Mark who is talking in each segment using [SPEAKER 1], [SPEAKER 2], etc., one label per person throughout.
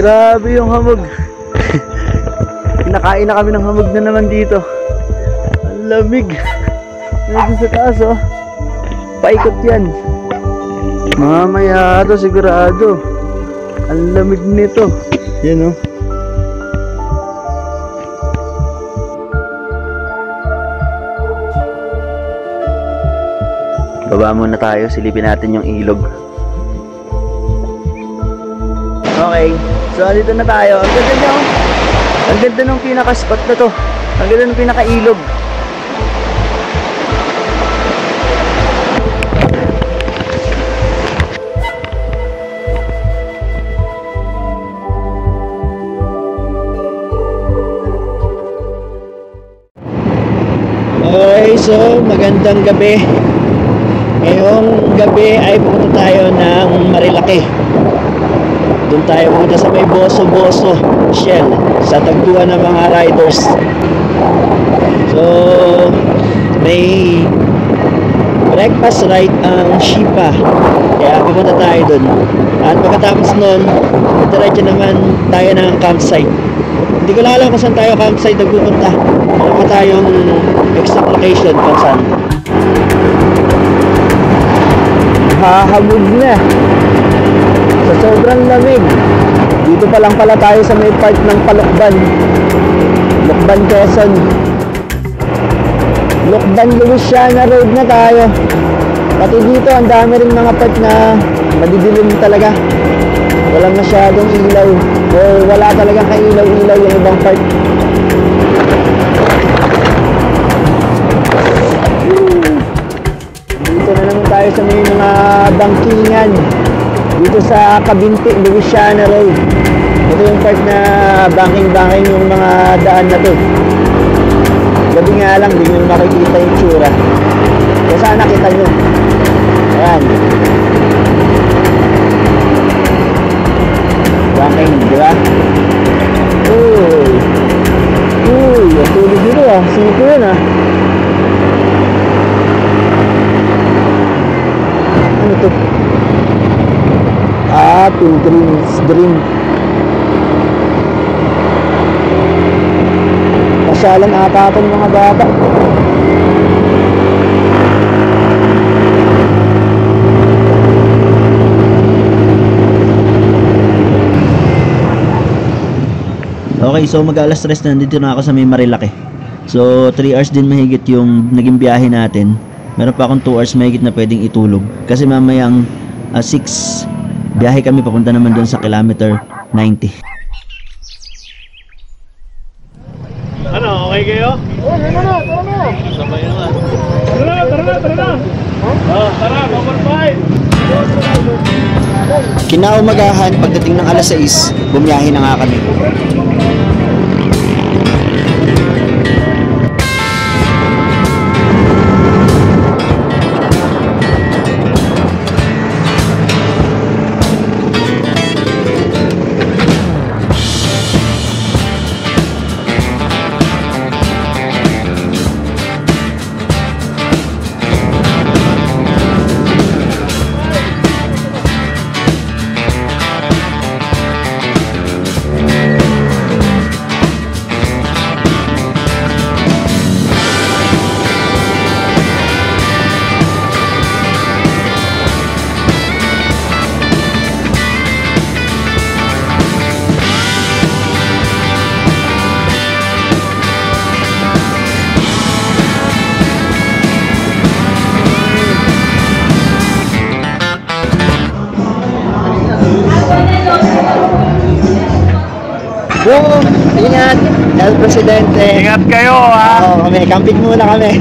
[SPEAKER 1] Grabe yung hamog. Kinakain na kami ng hamog na naman dito. Ang lamig. Nandun sa taas oh. Paikot yan. Mamaya to sigurado. Ang lamig nito. Yan oh. Baba muna tayo, silipin natin yung ilog. Okay, so dito na tayo. Ang ganda nyo. Ang ganda ng pinaka-spot na to. Ang ganda ng pinaka-ilog. Okay, so magandang gabi. Ngayong gabi ay pupunta tayo ng Marilaki. Doon tayo pupunta sa may Boso-Boso Shell sa tagpuan ng mga riders. So may breakfast ride ang Shipa, kaya pupunta tayo doon. At pagkatapos nun, diretso naman tayo ng campsite. Hindi ko lang alam kung saan tayo campsite nagpupunta. Alam mo tayong exact location kung saan. Hahabog na sa sobrang lamig. Dito pa lang pala tayo sa may part ng Palukban, Lukban, Quezon. Lukban, Luisiana Road na tayo. Pati dito ang dami rin mga part na madidilim talaga. Walang masyadong ilaw o wala talagang kailaw-ilaw yung ibang part. Dito na naman tayo sa may mga bangkingan dito sa Kabinti, Luisiana Road. Ito yung part na banking-banking yung mga daan na to. Gabi nga lang, hindi nyo makikita yung tsura. Kaya sana kita nyo. Ayan. Banking, di ba? Uy! Uy! Ang tulog dito ah. Siko yun ah. Ano to? Ah, Pilgrim's Dream. Pasyalan ata ito ng mga bata. Okay, so mag-alas 3 na, nandito na ako sa may Marilaki. So 3 hours din mahigit yung naging biyahe natin. Meron pa akong 2 hours mahigit na pwedeng itulog. Kasi mamayang 6 biyahe kami papunta naman doon sa kilometer 90.
[SPEAKER 2] Ano, okay kayo?
[SPEAKER 1] Oh, tara na, tara na.
[SPEAKER 2] Sabay na. Tara na. Oh, tara, number 5.
[SPEAKER 1] Kinaumagahan, pagdating ng alas 6, bumiyahe na nga kami. Boom! Ingat! El Presidente!
[SPEAKER 2] Ingat kayo ha!
[SPEAKER 1] Oo, kami, camping muna kami.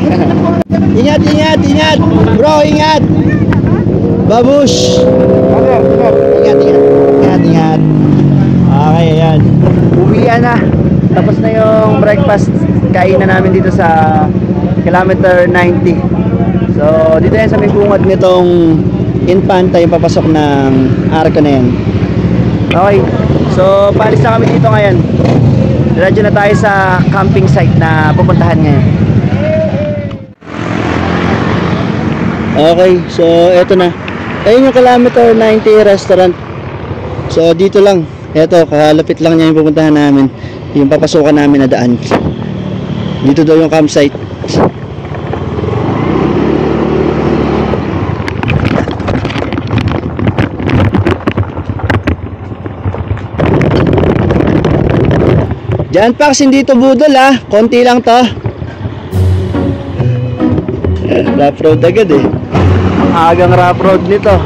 [SPEAKER 1] Ingat, ingat, ingat! Bro, ingat! Babush! Ingat, ingat! Ingat, ingat! Okay, ayan. Uwian na. Tapos na yung breakfast. Kainan namin dito sa kilometer 90. So, dito yan sa may bungad nitong Infanta yung papasok ng arko na yan. Okay. So, paalis na kami dito ngayon. Diretso na tayo sa camping site na pupuntahan ngayon. Okay, so eto na. Ayun yung kilometer 90 restaurant. So, dito lang. Eto, kalapit lang niya yung pupuntahan namin. Yung papasukan namin na daan. Dito daw yung campsite. Jan Pax, hindi to budol ah. Konti lang to. Rough road agad eh. Agang rough road nito.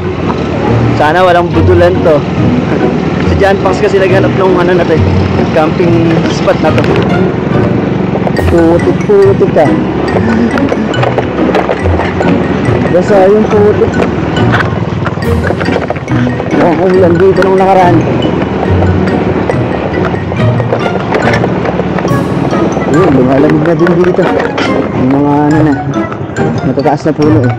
[SPEAKER 1] Sana walang budulan to. Si Jan Pax kasi naghanap ng ano natin, camping spot na to. Putik-putik ka. Basta yung putik. Oh, ulan dito nung nakaraan. Lumalamig na din dito. Yung mga ano na, matataas na puno eh.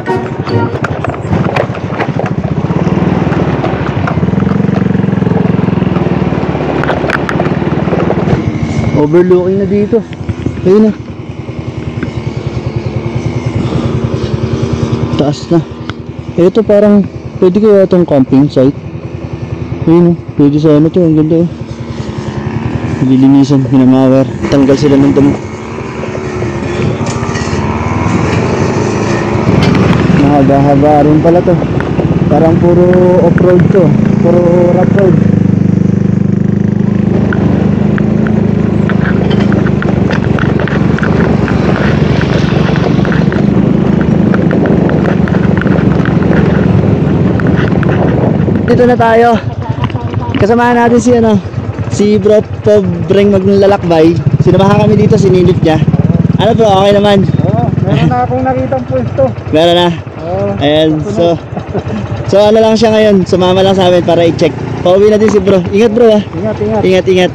[SPEAKER 1] Overlooking na dito. Ayun na. Taas na. Ito parang pwede kaya itong camping site. Ayun na. Pwede sa ano to. Ang ganda eh. Nililinisan, hinamawer. Tanggal sila ng damo. Mahaba-haba rin pala to. Parang puro off-road to. Puro rough road. Dito na tayo. Kasamahan natin si ano, si Bro Pobreng maglalakbay. Sinamahan kami dito, sinilip niya. Ano bro, okay naman?
[SPEAKER 2] Oo, meron na akong nakitang pwesto.
[SPEAKER 1] Meron na?
[SPEAKER 2] Oo.
[SPEAKER 1] Ayan, so ano lang siya ngayon, sumama lang sa amin para i-check. Pauwi na din si bro. Ingat bro ah.
[SPEAKER 2] Ingat, ingat.
[SPEAKER 1] Ingat, ingat.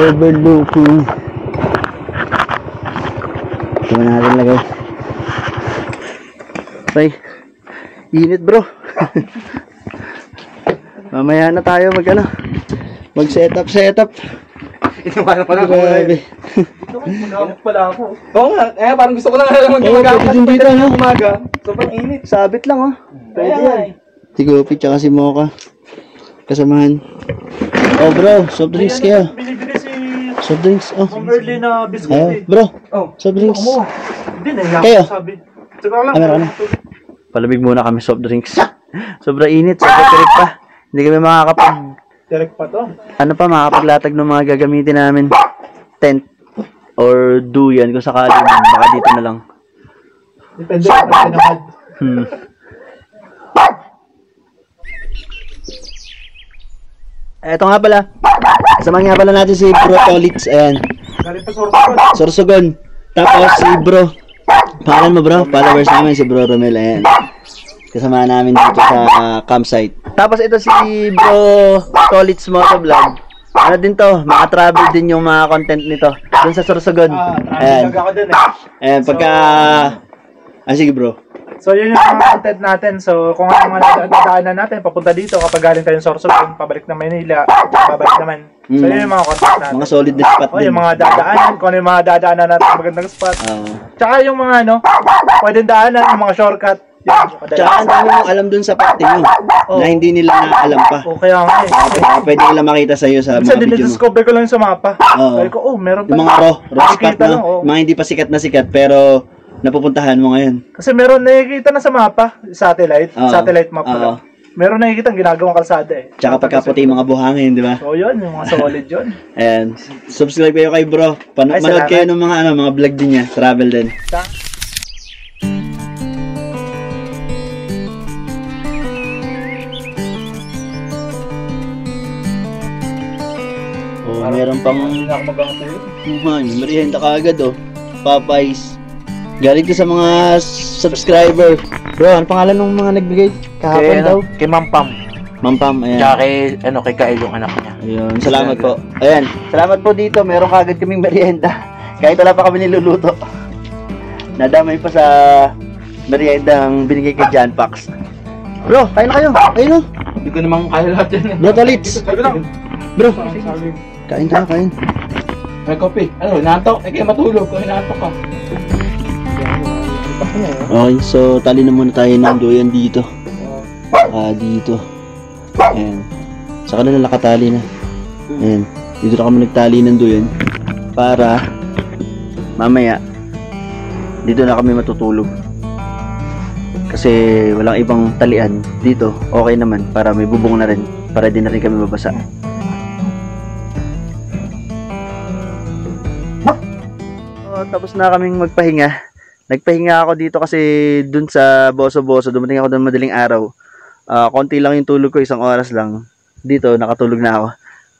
[SPEAKER 1] Overlooking. Ito na natin lagay. Okay. Init bro. Mamaya na tayo mag setup.
[SPEAKER 2] Inuman pala ako.
[SPEAKER 1] Grabe.
[SPEAKER 2] Mag-amok pala ako. Oo nga, parang gusto ko na nga naman
[SPEAKER 1] Oo, pwede din dito, no?
[SPEAKER 2] umaga. Sobrang init.
[SPEAKER 1] Sabit lang oh.
[SPEAKER 2] Pwede yan.
[SPEAKER 1] Si Gopi tsaka si Mocha. Kasamahan. Oh bro, soft drinks kayo.
[SPEAKER 2] Binibili si
[SPEAKER 1] Soft drinks, oh.
[SPEAKER 2] Ma'am Early na biscuit
[SPEAKER 1] Ayo,
[SPEAKER 2] eh.
[SPEAKER 1] bro,
[SPEAKER 2] Oh,
[SPEAKER 1] soft drinks.
[SPEAKER 2] Hindi na
[SPEAKER 1] Kayo?
[SPEAKER 2] sabi. Siguro lang.
[SPEAKER 1] Meron na. Palamig muna kami soft drinks. Sobrang init, sobrang tirik pa. Hindi kami
[SPEAKER 2] Direct pa to.
[SPEAKER 1] makakapaglatag ng mga gagamitin namin. Tent or duyan kung sakali man. Baka dito na lang.
[SPEAKER 2] Depende sa pinamad.
[SPEAKER 1] Eto nga pala. Kasama nga pala natin si Bro Tolitz. Ayan.
[SPEAKER 2] Galing pa Sorsogon.
[SPEAKER 1] Sorsogon. Tapos si Bro. Pangalan mo bro? Followers namin si Bro Romel. Ayan. Kasama namin dito sa campsite. Tapos ito si Bro Tolitz Motovlog. Ano din to? Maka-travel din yung mga content nito. Doon sa Sorsogon. Ayan.
[SPEAKER 2] Travel ako din eh.
[SPEAKER 1] Ayan. Pagka... sige bro.
[SPEAKER 2] So yun yung mga content natin. So kung ano mga nadaanan natin, papunta dito kapag galing tayong Sorsogon, pabalik na Manila, pabalik naman. So yun yung mga content natin.
[SPEAKER 1] Mga solid na spot din.
[SPEAKER 2] Yung mga dadaanan, kung ano yung mga dadaanan natin magandang spot. Tsaka yung mga ano, pwedeng daanan, yung mga shortcut.
[SPEAKER 1] Tsaka ang dami mong alam dun sa parte nyo na hindi nila naalam pa.
[SPEAKER 2] O kaya nga eh.
[SPEAKER 1] Pwede nila makita sa'yo sa
[SPEAKER 2] Minsan
[SPEAKER 1] mga video mo.
[SPEAKER 2] dinidiscover ko lang sa mapa.
[SPEAKER 1] Oo.
[SPEAKER 2] Sabi ko, meron pa.
[SPEAKER 1] Yung mga raw spot
[SPEAKER 2] Nakikita lang,
[SPEAKER 1] no? Mga hindi pa sikat na sikat pero napupuntahan mo ngayon.
[SPEAKER 2] Kasi meron nakikita na sa mapa, satellite map
[SPEAKER 1] Oo.
[SPEAKER 2] lang. Meron nakikita ang ginagawang kalsada eh.
[SPEAKER 1] Tsaka pagkaputi yung mga buhangin, di ba?
[SPEAKER 2] So yun, yung mga solid yun.
[SPEAKER 1] And subscribe kayo kay bro.
[SPEAKER 2] Ay,
[SPEAKER 1] Manood
[SPEAKER 2] salamat.
[SPEAKER 1] kayo ng mga vlog din niya, travel din. Oh, meron pang merienda kaagad oh. Popeyes. Galing ko sa mga subscriber. Bro, ano pangalan ng mga nagbigay kahapon daw?
[SPEAKER 2] Kay Ma'am Pam.
[SPEAKER 1] Ma'am Pam, ayan.
[SPEAKER 2] Tsaka kay Kael yung anak niya.
[SPEAKER 1] Ayun, salamat po. Ayan, salamat po dito. Meron kagad kaming merienda. Kahit wala pa kami niluluto. Nadamay pa sa merienda ang binigay kay Jan Pax. Bro, kain na kayo. Ayun oh.
[SPEAKER 2] Hindi ko namang kaya lahat yan eh.
[SPEAKER 1] Bro, Tolitz. Bro, kain tayo, kain.
[SPEAKER 2] May kopi. Ano, inaantok? Eh, kaya matulog kung inaantok ka.
[SPEAKER 1] Okay, so tali na muna tayo ng duyan dito. Dito. Ayan. Sa kanila nakatali na. Ayan. Dito na kami nagtali ng duyan para mamaya dito na kami matutulog. Kasi walang ibang talian dito. Okay naman para may bubong na rin. Para din na rin kami mabasa. Tapos na kaming magpahinga. Nagpahinga ako dito kasi dun sa Boso-Boso. Dumating ako dun madaling araw. Konti lang yung tulog ko, 1 oras lang. Dito, nakatulog na ako.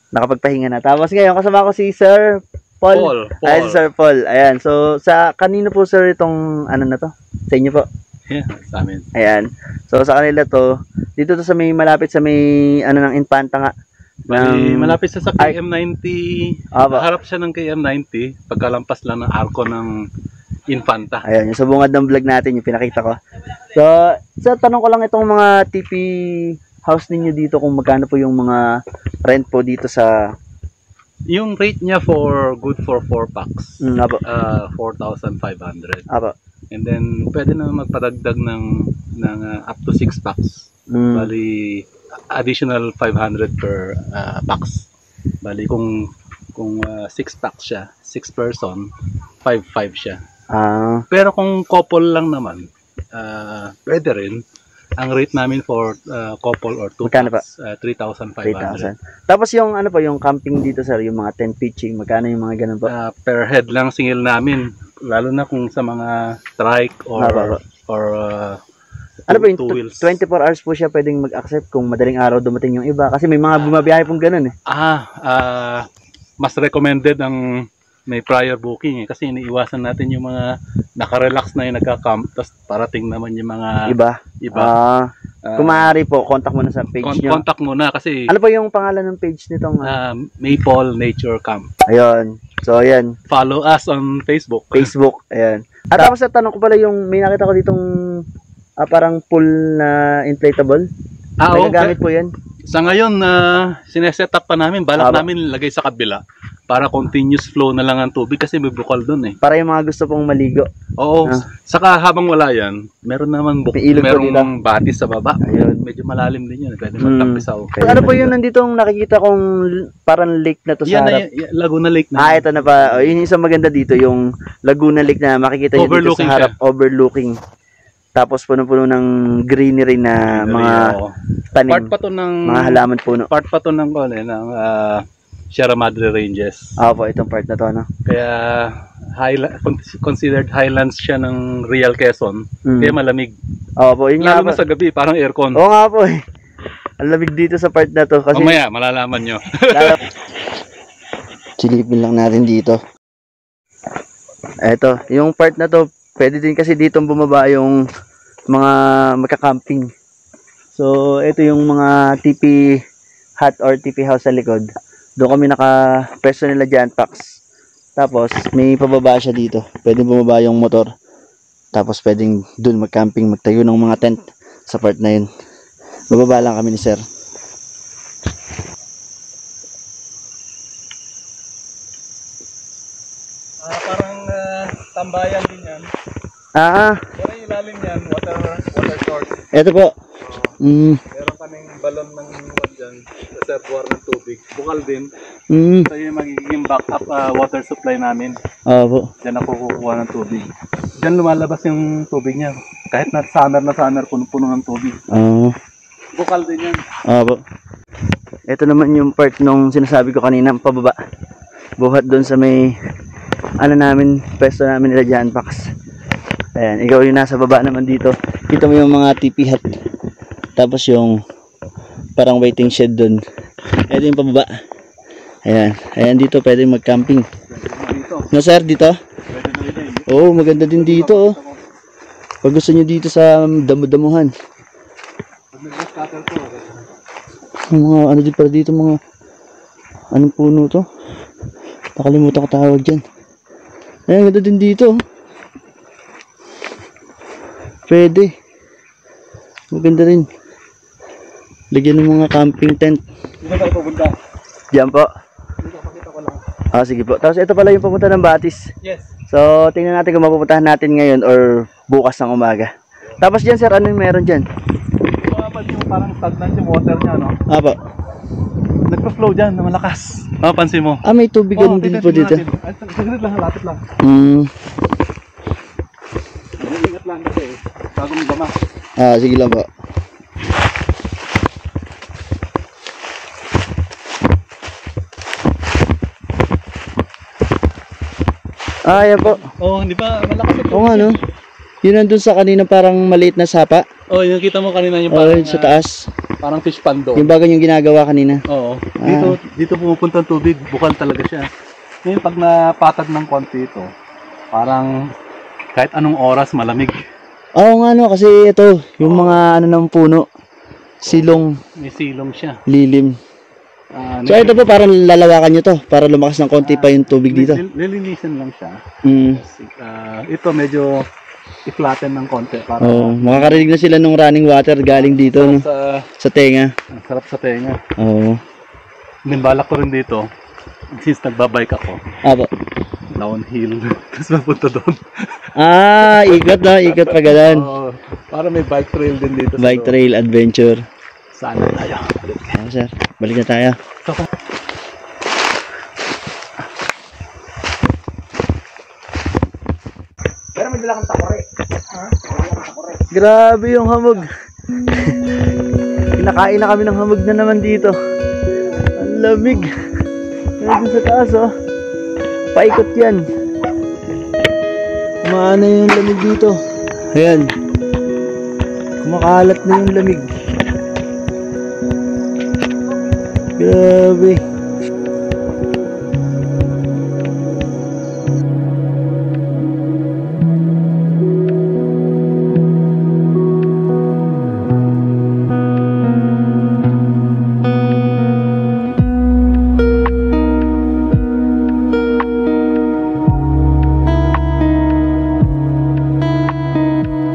[SPEAKER 1] Nakapagpahinga na. Tapos ngayon, kasama ko si Sir Paul. Ayan, si Sir Paul. Ayan. So, sa kanino po sir itong ano na to? Sa inyo po?
[SPEAKER 3] Yeah, sa amin.
[SPEAKER 1] Ayan. So, sa kanila to, dito to sa may malapit sa may ano ng Infanta nga.
[SPEAKER 3] Malapit sa KM90. Harap siya ng KM90. Pagkalampas lang ng arko ng Infanta.
[SPEAKER 1] Ayan, yung sa bungad ng vlog natin, yung pinakita ko. So, tanong ko lang itong mga TP house ninyo dito kung magkano po yung mga rent po dito sa...
[SPEAKER 3] Yung rate niya for good for 4 packs. 4,500.
[SPEAKER 1] Apo.
[SPEAKER 3] And then, pwede na magpadagdag ng up to 6 packs. Bali, additional 500 per packs. Bali, kung 6 packs siya, 6 person, 5,500 siya. Pero kung couple lang naman, pwede rin. Ang rate namin for couple or 2 packs, 3,500.
[SPEAKER 1] Tapos yung ano po, yung camping dito sir, yung mga tent pitching, magkano yung mga ganun po?
[SPEAKER 3] Per head lang singil namin. Lalo na kung sa mga trike or
[SPEAKER 1] ano po yung 24 hours po siya pwedeng mag-accept kung madaling araw dumating yung iba? Kasi may mga bumabiyahe pong ganun eh.
[SPEAKER 3] Mas recommended ang may prior booking eh. Kasi iniiwasan natin yung mga nakarelax na yung nagka-camp tapos parating naman yung mga iba.
[SPEAKER 1] Kung maaari po, contact muna sa page nyo.
[SPEAKER 3] Contact muna kasi...
[SPEAKER 1] Ano po yung pangalan ng page nitong?
[SPEAKER 3] Maple Nature Camp.
[SPEAKER 1] Ayun. So, ayan.
[SPEAKER 3] Follow us on Facebook.
[SPEAKER 1] Ayan. At tapos tanong ko pala yung, may nakita ko ditong parang pool na inflatable. Nagagamit po yan.
[SPEAKER 3] Sa ngayon, sineset up pa namin. Balak namin lagay sa kabila para continuous flow na lang ang tubig kasi may bukal doon eh.
[SPEAKER 1] Para yung mga gusto pong maligo.
[SPEAKER 3] Oo. Saka habang wala yan, meron naman merong batis sa baba. Ayun. Medyo malalim din yun. Pwede magtampisaw.
[SPEAKER 1] Ano po yun nanditong nakikita kong parang lake na to sa harap?
[SPEAKER 3] Laguna Lake na.
[SPEAKER 1] Ito na pa. Yun yung isang maganda dito, yung Laguna Lake na makikita nyo dito sa harap. Overlooking. Tapos puno-puno ng greenery na mga tanim.
[SPEAKER 3] Part pa to ng
[SPEAKER 1] mga halaman puno.
[SPEAKER 3] Part pa to ng Sierra Madre Ranges.
[SPEAKER 1] Po, itong part na to, no?
[SPEAKER 3] Kaya considered highlands siya ng Real Quezon. Kaya malamig.
[SPEAKER 1] Po, yun nga
[SPEAKER 3] lalo na sa gabi, parang aircon.
[SPEAKER 1] Oo nga po eh. Ang lamig dito sa part na to. Kasi
[SPEAKER 3] mamaya, malalaman nyo.
[SPEAKER 1] Silipin lang natin dito. Eto, yung part na to, pwede din kasi dito bumaba yung mga magka-camping. So, ito yung mga TP hut or TP house sa likod. Doon kami naka-pwesto nila dyan, packs. Tapos, may pababa siya dito. Pwede bumaba yung motor. Tapos, pwedeng doon mag-camping, magtayo ng mga tent sa part na yun. Bababa lang kami ni sir.
[SPEAKER 3] Parang tambayan din yan. Pero yung ilalim yan, water source.
[SPEAKER 1] Ito po.
[SPEAKER 3] Meron kaming balon ng dyan, reservoir ng tubig. Bukal din. Ito yung magiging backup water supply namin.
[SPEAKER 1] Po.
[SPEAKER 3] Diyan ako kukuha ng tubig. Diyan lumalabas yung tubig niya. Kahit na summer, puno-puno ng tubig. Bukal din yan.
[SPEAKER 1] Po. Ito naman yung part nung sinasabi ko kanina, pababa. Buhat doon sa may namin, pwesto namin nila dyan, packs. Ayan, ikaw yung nasa baba naman dito. Kita mo yung mga TP hut. Tapos yung parang waiting shed doon. Ito yung pababa. Ayan dito pwede mag-camping. No sir, dito? Oo, maganda din dito. Pag gusto nyo dito sa damo-damuhan. Mga ano din para dito, mga anong puno to? Nakalimutan ko tawag dyan. Ayan, ganda din dito. Pwede. Maganda rin. Lagyan ng mga camping tent.
[SPEAKER 3] Dito tayo pupunta.
[SPEAKER 1] Diyan po.
[SPEAKER 3] Dito, pakita ko lang.
[SPEAKER 1] Sige po. Tapos ito pala yung pupunta ng Batis.
[SPEAKER 3] Yes.
[SPEAKER 1] So, tingnan natin kung mapupuntahan natin ngayon or bukas ng umaga. Tapos dyan sir, ano yung meron dyan?
[SPEAKER 3] Mababa yung parang stagnant yung water niya, no?
[SPEAKER 1] Apo.
[SPEAKER 3] Nagpa-flow dyan na malakas. Pansin mo.
[SPEAKER 1] Ah, may tubigan din po dito.
[SPEAKER 3] Saglit lang, lapit lang. Ingat lang kasi bago mo gamas.
[SPEAKER 1] Ah, sige lang po. Ah, yan po.
[SPEAKER 3] Oh, hindi ba malakas ito?
[SPEAKER 1] Oo nga, no? Yun nandun sa kanina parang maliit na sapa.
[SPEAKER 3] Oh, yung kita mo kanina yung
[SPEAKER 1] Oo,
[SPEAKER 3] parang
[SPEAKER 1] yun sa taas.
[SPEAKER 3] parang fish pond doon.
[SPEAKER 1] Yung bago yung ginagawa kanina.
[SPEAKER 3] Oo. Dito pumupunta ang tubig, bukal talaga siya. Ngayon pag napatag ng konti ito, parang kahit anong oras malamig.
[SPEAKER 1] Oo nga, no? Kasi ito, yung mga ano ng puno. Silong,
[SPEAKER 3] May silong siya.
[SPEAKER 1] lilim. So ito po parang lalawakan nyo to para lumakas ng konti pa yung tubig dito.
[SPEAKER 3] Lilinisan lang siya.
[SPEAKER 1] Mm.
[SPEAKER 3] Ito medyo i-flatten ng konti para
[SPEAKER 1] Makakarinig na sila nung running water galing dito, no? Sa tenga.
[SPEAKER 3] ang sarap sa tenga.
[SPEAKER 1] Oo.
[SPEAKER 3] Nimbalak ko rin dito since nagbabike ako.
[SPEAKER 1] Apo.
[SPEAKER 3] Downhill. Tapos mapunta doon.
[SPEAKER 1] Ah, ikot, no? Ikot pa ganun.
[SPEAKER 3] Oo. Para may bike trail din dito.
[SPEAKER 1] Bike trail adventure.
[SPEAKER 3] Saan na tayo?
[SPEAKER 1] Oo, sir. Balik na tayo.
[SPEAKER 2] Pero may dala kang takore.
[SPEAKER 1] Grabe yung hamog. Kinakain na kami ng hamog na naman dito. Ang lamig. Nandun sa taas, oh. Paikot yan. Maana yung lamig dito. Ayan. Kumakalat na yung lamig. Grabe.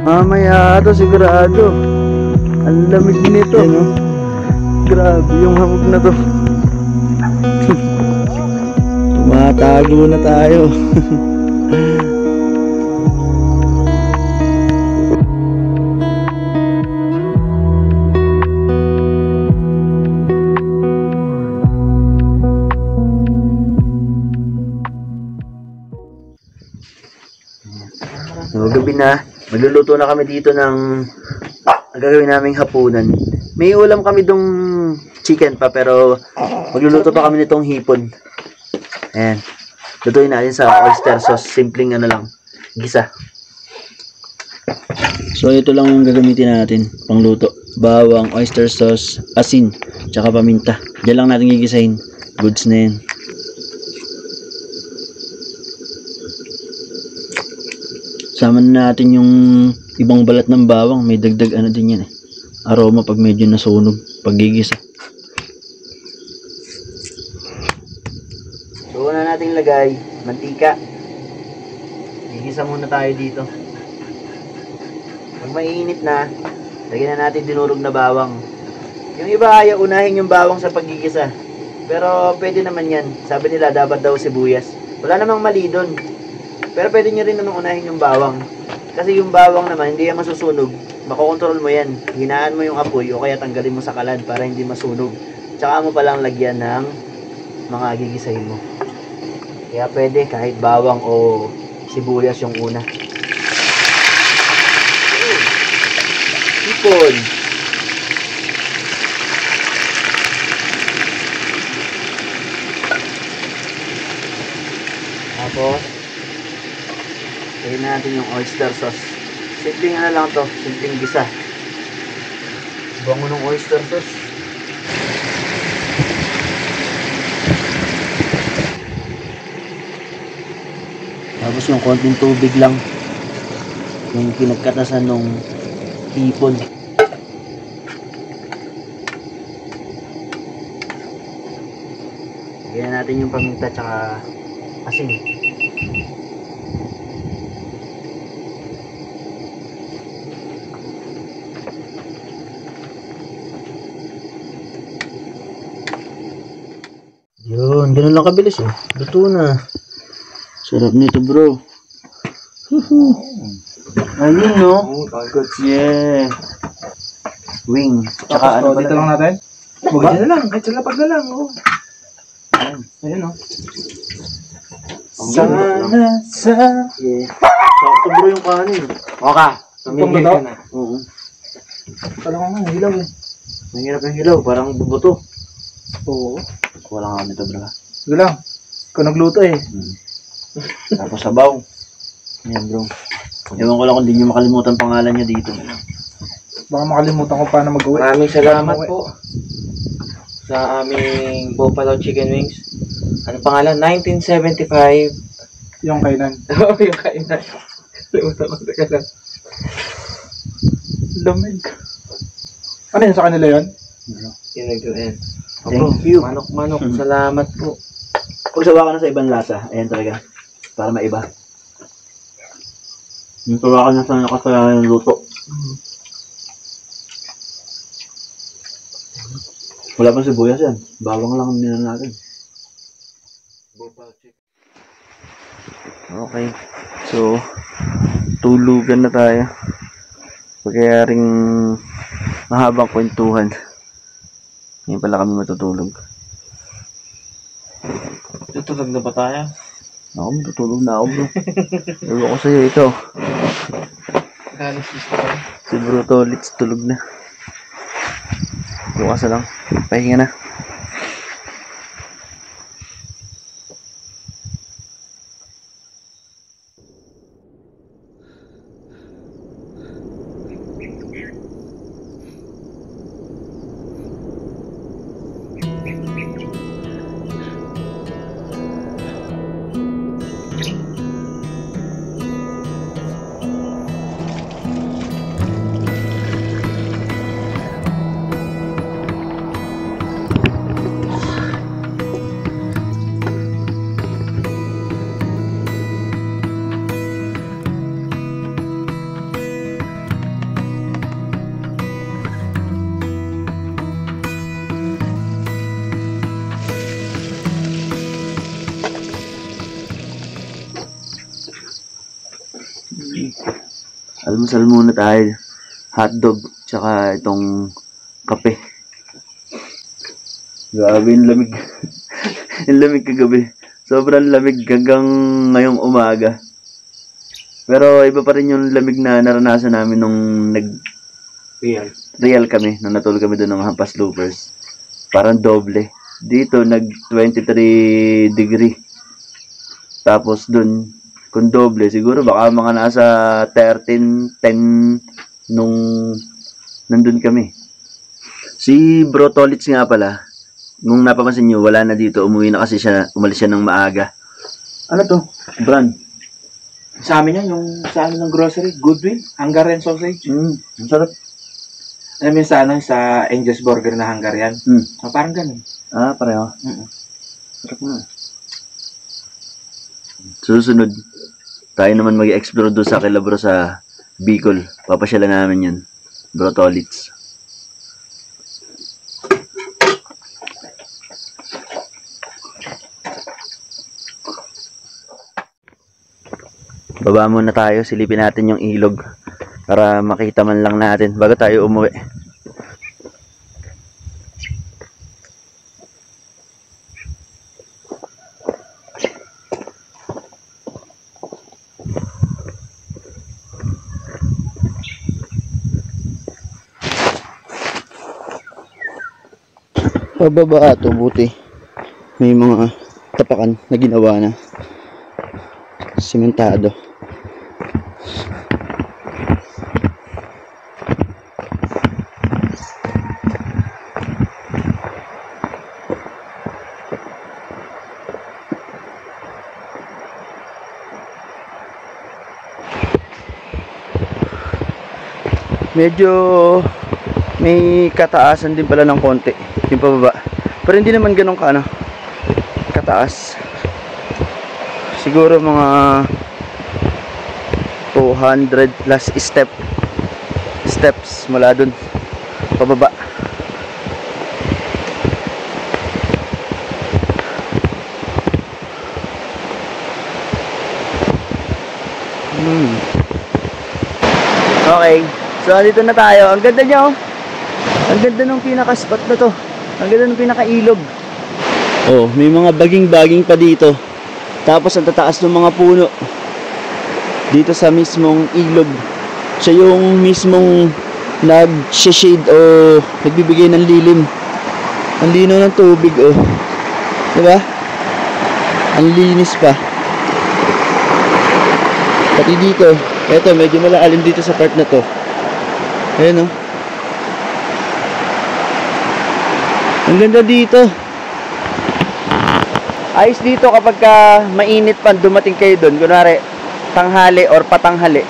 [SPEAKER 1] Mamaya ito sigurado. Ang lamig nito. Grabe yung hamog na to. Tumatago na tayo. So, gabi na. Magluluto na kami dito ng gagawin naming hapunan. May ulam kami dong chicken pa pero magluluto pa kami nitong hipon. Ayan. Lutuin natin sa oyster sauce. Simpleng ano lang. Gisa. So ito lang yung gagamitin natin pangluto. Bawang, oyster sauce, asin, tsaka paminta. Diyan lang natin gigisahin. Goods na yan. Sama na natin yung ibang balat ng bawang. May dagdag ano din yan eh. Aroma pag medyo nasunog. Pag gigisa. So una natin lagay mantika. Gigisa muna tayo dito. Pag mainit na, lagyan na natin dinurog na bawang. Yung iba ayaw unahin yung bawang sa paggigisa. Pero pwede naman yan. Sabi nila dapat daw sibuyas. Wala namang mali doon. Pero pwede nyo rin namang unahin yung bawang. Kasi yung bawang naman, hindi yan masusunog. Makokontrol mo yan. Hinaan mo yung apoy o kaya tanggalin mo sa kalan para hindi masunog. Tsaka mo palang lagyan ng mga gigisahin mo. Kaya pwede kahit bawang o sibuyas yung una. Hipon. Tapos lagyan natin yung oyster sauce. Simpleng ano lang to, simpleng gisa. Bango ng oyster sauce. Tapos yung konting tubig lang yung pinagkatasan ng hipon. Lagyan natin yung paminta tsaka asin. Yun, ganun lang kabilis eh. Luto na. Sarap nito bro. Ayun no. Yeah. Wing.
[SPEAKER 2] Tapos
[SPEAKER 1] Tsaka ano
[SPEAKER 2] dito lang natin.
[SPEAKER 1] Baba?
[SPEAKER 2] Dito na lang, kahit sa lapag na lang. Oh. Ayun oh. Sana sa...
[SPEAKER 1] Yeah. Sakto bro yung kanin.
[SPEAKER 4] Oka,
[SPEAKER 2] Tumigil
[SPEAKER 4] tumigil
[SPEAKER 2] ka
[SPEAKER 4] ka na.
[SPEAKER 1] Oo.
[SPEAKER 2] Kala ko nga, hilaw eh.
[SPEAKER 1] Mahirap yung hilaw. Parang bubuto.
[SPEAKER 2] Oo.
[SPEAKER 1] Wala nga nito bro.
[SPEAKER 2] Sige lang. Ikaw nagluto eh.
[SPEAKER 1] Tapos sabaw. Ayan bro. Ewan ko lang kung di nyo makalimutan pangalan niya dito.
[SPEAKER 2] Baka makalimutan ko paano mag-uwi.
[SPEAKER 4] Maraming salamat po sa aming Buffalo Chicken Wings. Ano pangalan? 1975.
[SPEAKER 2] Yung kainan.
[SPEAKER 4] Oo, yung kainan. Limutan ko ka lang.
[SPEAKER 2] Lamig. Ano yun sa kanila yun?
[SPEAKER 4] Yung nag-UN.
[SPEAKER 1] Thank you.
[SPEAKER 4] Manok-manok. Salamat po.
[SPEAKER 1] Kung sawa ka na sa ibang lasa, ayan talaga. Para maiba. Yung sawa ka na sa nakasaya yung luto. Wala pang sibuyas yan. Bawang lang ang ninan natin. Okay. So, tulugan na tayo. Pagkayaring mahabang kwentuhan. Ngayon pala kami matutulog.
[SPEAKER 4] Tutulog na ba tayo?
[SPEAKER 1] Ako, matutulog na ako bro. Ewan ko sa'yo ito.
[SPEAKER 4] Kalis gusto ko.
[SPEAKER 1] Si Bro Tolits tulog na. Bukas na lang. Pahinga na. Almusal muna tayo. Hotdog, tsaka itong kape. Grabe yung lamig. Yung lamig kagabi. Sobrang lamig hanggang ngayong umaga. Pero iba pa rin yung lamig na naranasan namin nung real kami. Nung natulog kami doon ng Hampas Loopers. Parang doble. Dito nag 23 degree. Tapos doon kung doble, siguro baka mga nasa 13, 10 nung nandun kami. Si Bro Tolits nga pala, nung napapansin nyo, wala na dito. Umuwi na kasi siya, umalis siya ng maaga. Ano to? Brand.
[SPEAKER 4] Sa amin yan, yung sa amin ng grocery, Goodwill, Hungarian sausage.
[SPEAKER 1] Ang sarap.
[SPEAKER 4] Alam mo sa sa Angel's Burger na Hungarian? Parang ganun.
[SPEAKER 1] Ah, pareho. Sarap na. Susunod, tayo naman mag-explore doon sa Kilabro sa Bicol. Papasyalan namin yan. Bro Tolits. Baba muna tayo. Silipin natin yung ilog para makita man lang natin bago tayo umuwi. Pababa ito, buti may mga tapakan na ginawa na simentado. Medyo may kataasan din pala ng konti yung pababa, pero hindi naman ganun ka kataas. Siguro mga 200 plus steps mula dun pababa. Okay, so dito na tayo. Ang ganda nyo. Ang ganda ng pinaka-spot na to. Ang ganda ng pinaka-ilog. Oh, may mga baging-baging pa dito. Tapos ang tataas ng mga puno. Dito sa mismong ilog. Siya yung mismong nag-shade o nagbibigay ng lilim. Ang linaw ng tubig, oh. Diba? Ang linis pa. Pati dito, eto medyo malalim dito sa part na to. Ayan, oh. Ang ganda dito. Ayos dito kapag mainit pa dumating kayo doon, kunwari tanghali or patanghali.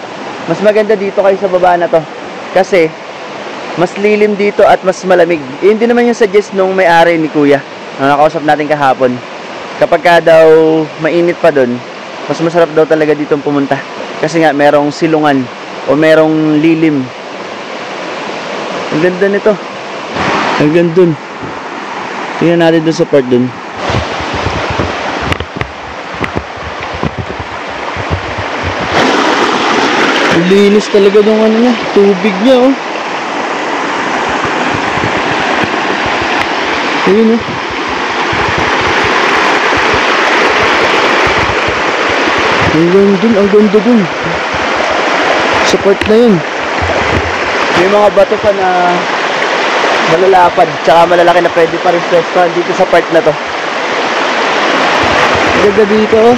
[SPEAKER 1] Mas maganda dito kayo sa baba na to. Kasi mas lilim dito at mas malamig. Yun din naman yung suggest nung may-ari ni Kuya. Nakausap natin kahapon. Kapag daw mainit pa doon, mas masarap daw talaga dito pumunta. Kasi nga merong silungan o merong lilim. Ang ganda nito. Hanggang dun. Tingnan natin dun sa part dun. Ang linis talaga ng ano niya, tubig niya, oh. Ayun, oh. Ang ganda dun. Sa part na yun. May mga bato pa na malalapad, tsaka malalaki na pwede pa rin pwestuhan dito sa part na to. Ang ganda dito, oh.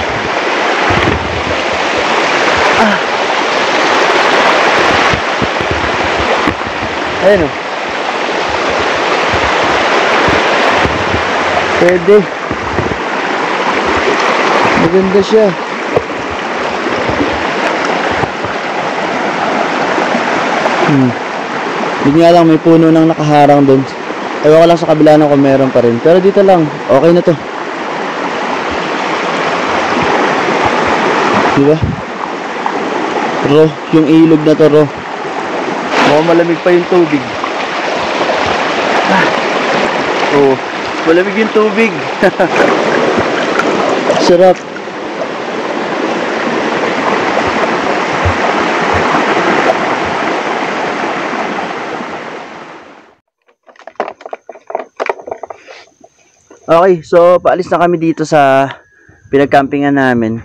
[SPEAKER 1] Ayan, oh. Pwede. Maganda siya. Hindi nga lang may puno nang nakaharang doon. Ewan ko lang sa kabila na kung meron pa rin. Pero dito lang, okay na to. Diba? Raw, yung ilog na to raw. Mukhang malamig pa yung tubig. Oh, malamig yung tubig. Sarap. Okay, so paalis na kami dito sa pinagcampingan namin.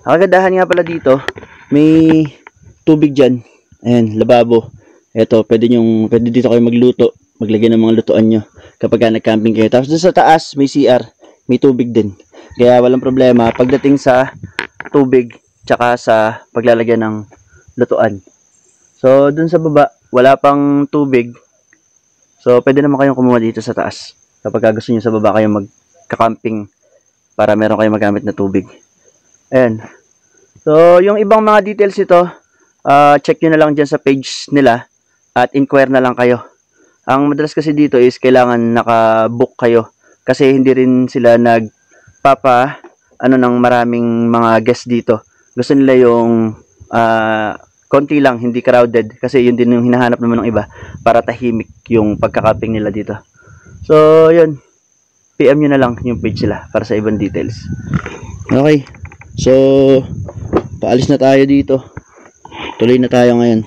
[SPEAKER 1] Ang kagandahan nga pala dito, may tubig dyan. Ayan, lababo. Eto, pwede dito kayo magluto, maglagay ng mga lutuan nyo kapag nag-camping kayo. Tapos doon sa taas, may CR, may tubig din. Kaya walang problema pagdating sa tubig, tsaka sa paglalagyan ng lutuan. So, doon sa baba, wala pang tubig. So, pwede naman kayong kumuha dito sa taas. Kapag gusto nyo sa baba kayo magka-camping para meron kayong magamit na tubig. Ayan. So, yung ibang mga details ito, check nyo na lang dyan sa page nila at inquire na lang kayo. Ang madalas kasi dito is kailangan naka-book kayo kasi hindi rin sila ng maraming mga guests dito. Gusto nila yung konti lang, hindi crowded kasi yun din yung hinahanap naman ng iba para tahimik yung pagka-camping nila dito. So, yun. PM nyo na lang yung page sila para sa ibang details. Okay. So, paalis na tayo dito. Tuloy na tayo ngayon.